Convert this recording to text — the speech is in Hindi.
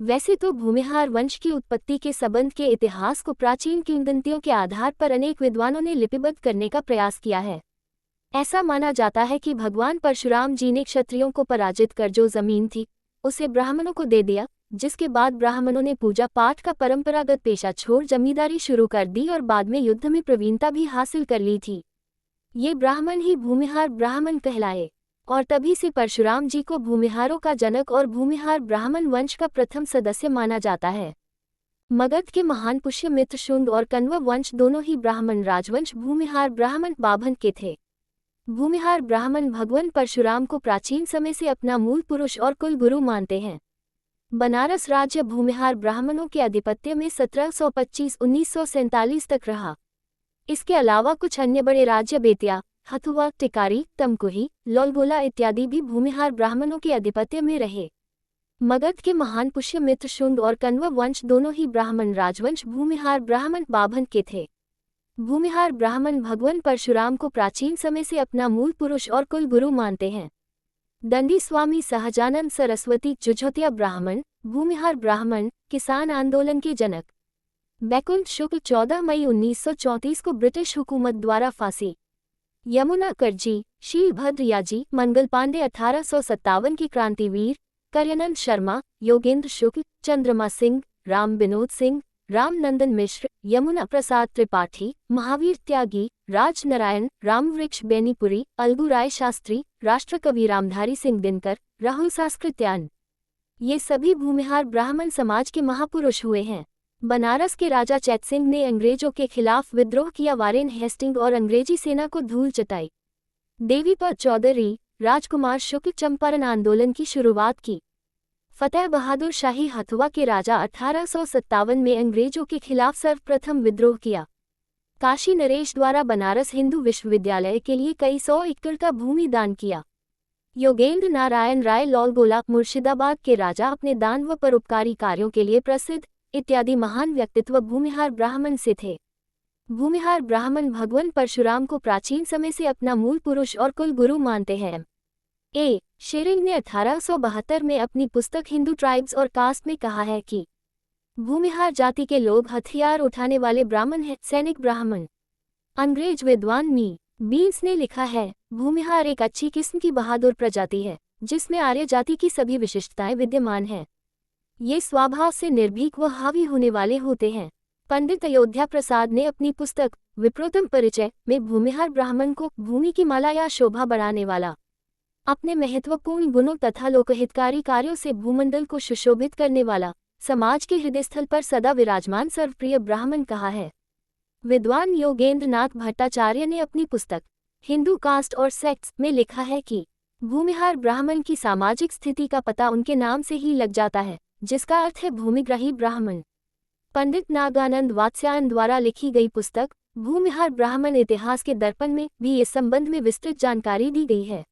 वैसे तो भूमिहार वंश की उत्पत्ति के संबंध के इतिहास को प्राचीन किंवदंतियों के आधार पर अनेक विद्वानों ने लिपिबद्ध करने का प्रयास किया है। ऐसा माना जाता है कि भगवान परशुराम जी ने क्षत्रियों को पराजित कर जो जमीन थी उसे ब्राह्मणों को दे दिया, जिसके बाद ब्राह्मणों ने पूजा पाठ का परंपरागत पेशा छोड़ जमींदारी शुरू कर दी और बाद में युद्ध में प्रवीणता भी हासिल कर ली थी। ये ब्राह्मण ही भूमिहार ब्राह्मण कहलाए और तभी से परशुराम जी को भूमिहारों का जनक और भूमिहार ब्राह्मण वंश का प्रथम सदस्य माना जाता है। मगध के महान पुष्यमित्र शुंग और कण्व वंश दोनों ही ब्राह्मण राजवंश भूमिहार ब्राह्मण बाभन के थे। भूमिहार ब्राह्मण भगवान परशुराम को प्राचीन समय से अपना मूल पुरुष और कुल गुरु मानते हैं। बनारस राज्य भूमिहार ब्राह्मणों के आधिपत्य में 1725-1947 तक रहा। इसके अलावा कुछ अन्य बड़े राज्य बेतिया, हथुआ, टिकारी, तमकुही, लोलगोला इत्यादि भी भूमिहार ब्राह्मणों के आधिपत्य में रहे। मगध के महान पुष्यमित्र शुंग और कण्व वंश दोनों ही ब्राह्मण राजवंश भूमिहार ब्राह्मण बाभन के थे। भूमिहार ब्राह्मण भगवान परशुराम को प्राचीन समय से अपना मूल पुरुष और कुल गुरु मानते हैं। दंडी स्वामी सहजानंद सरस्वती जुझोतिया ब्राह्मण, भूमिहार ब्राह्मण, किसान आंदोलन के जनक। बैकुंठ शुक्ल 14 मई 1934 को ब्रिटिश हुकूमत द्वारा फांसी। यमुना करजी, शीलभद्र याजी, मंगल पांडे 1857 के क्रांतिवीर, करयानंद शर्मा, योगेंद्र शुक्ल, चंद्रमा सिंह, राम विनोद सिंह, रामनंदन मिश्र, यमुना प्रसाद त्रिपाठी, महावीर त्यागी, राज नारायण, रामवृक्ष बेनीपुरी, अलगू राय शास्त्री, राष्ट्रकवि रामधारी सिंह दिनकर, राहुल सांस्कृत्यान, ये सभी भूमिहार ब्राह्मण समाज के महापुरुष हुए हैं। बनारस के राजा चैतसिंह ने अंग्रेजों के खिलाफ विद्रोह किया। वारेन हेस्टिंग और अंग्रेजी सेना को धूल चटाई। देवीपत चौधरी, राजकुमार शुक्ल चंपारण आंदोलन की शुरुआत की। फतेह बहादुर शाही हथुआ के राजा 1857 में अंग्रेजों के खिलाफ सर्वप्रथम विद्रोह किया। काशी नरेश द्वारा बनारस हिंदू विश्वविद्यालय के लिए कई 100 एकड़ का भूमि दान किया। योगेंद्र नारायण राय लोलगोला मुर्शिदाबाद के राजा अपने दान व परोपकारी कार्यों के लिए प्रसिद्ध इत्यादि महान व्यक्तित्व भूमिहार ब्राह्मण से थे। भूमिहार ब्राह्मण भगवान परशुराम को प्राचीन समय से अपना मूल पुरुष और कुल गुरु मानते हैं। शेरिंग ने 1872 में अपनी पुस्तक हिंदू ट्राइब्स और कास्ट में कहा है कि भूमिहार जाति के लोग हथियार उठाने वाले ब्राह्मण हैं। सैनिक ब्राह्मण। अंग्रेज विद्वान मी बीन्स ने लिखा है, भूमिहार एक अच्छी किस्म की बहादुर प्रजाति है जिसमें आर्य जाति की सभी विशिष्टताएं विद्यमान हैं। ये स्वभाव से निर्भीक व हावी होने वाले होते हैं। पंडित अयोध्या प्रसाद ने अपनी पुस्तक विप्रोत्तम परिचय में भूमिहार ब्राह्मण को भूमि की माला या शोभा बढ़ाने वाला, अपने महत्वपूर्ण गुणों तथा लोकहितकारी कार्यों से भूमंडल को सुशोभित करने वाला, समाज के हृदयस्थल पर सदा विराजमान सर्वप्रिय ब्राह्मण कहा है। विद्वान योगेंद्र नाथ भट्टाचार्य ने अपनी पुस्तक हिंदू कास्ट और सेक्ट्स में लिखा है कि भूमिहार ब्राह्मण की सामाजिक स्थिति का पता उनके नाम से ही लग जाता है, जिसका अर्थ है भूमिग्राही ब्राह्मण। पंडित नागानंद वात्स्यायन द्वारा लिखी गई पुस्तक भूमिहार ब्राह्मण इतिहास के दर्पण में भी इस संबंध में विस्तृत जानकारी दी गई है।